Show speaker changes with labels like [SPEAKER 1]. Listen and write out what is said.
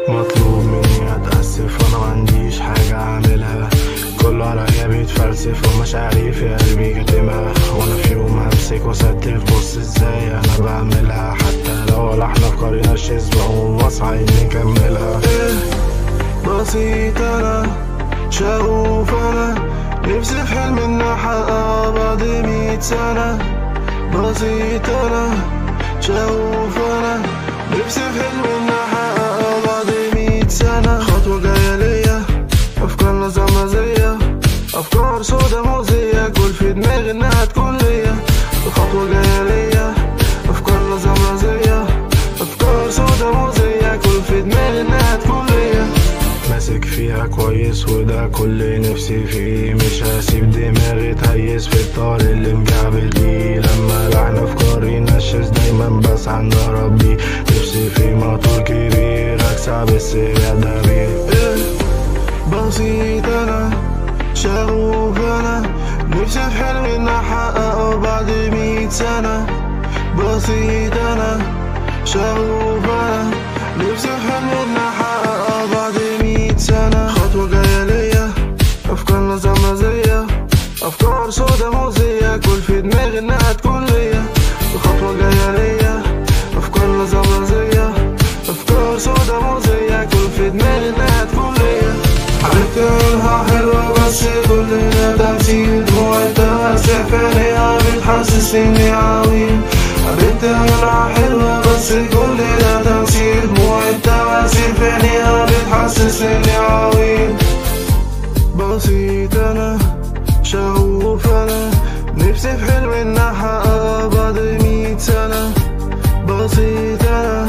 [SPEAKER 1] مطلوب مني اتأسف وانا معنديش حاجة اعملها، كله عليا بيتفلسف ومشاعري في قلبي كاتمها، وانا في يوم همسك واستف بص ازاي انا بعملها، حتى لو لحن افكاري نشز بقوم واصحى اني اكملها. بسيط انا شغوف انا نفسي في حلم اني احققه بعد 100 سنة. بسيط انا شغوف انا نفسي في حلم اني احققه بعد 100 سنة. خطوة جاية ليا افكار نظامية، افكار سودا مؤذية كل في دماغي انها تكون ليا. خطوة جاية ليا افكار نظامية، افكار سودا مؤذية كل في دماغي انها تكون ليا. ماسك فيها كويس وده كل نفسي فيه، مش هسيب دماغي تهيس في الطار اللي مجعبل بيه. لما لحن افكاري نشز دايما بسعى ان اربيه، نفسي في موتور كبير اكسع بالسريع ده بيه. بسيط انا شغوف انا نفسي في حلمي اني احققه بعد 100 سنة. بسيط انا شغوف انا نفسي في حلمي اني احققه بعد 100 سنة. خطوة جاية ليا افكار نظامية، افكار سودا مؤذية كل في دماغي انها تكون ليا. خطوة جاية ليا افكار نظامية، افكار سودا مؤذية كل في دماغي انها تكون ليا. عرفت انها حلوة بس كل ده تمثيل، دموعي تمسح في عينيها بتحسسني اني عويل. عرفت انها حلوة بس كل ده تمثيل، دموعي تمسح في عينيها بتحسسني اني عويل. بسيط انا شغوف انا نفسي في حلم اني احققه بعد 100 سنة. بسيط انا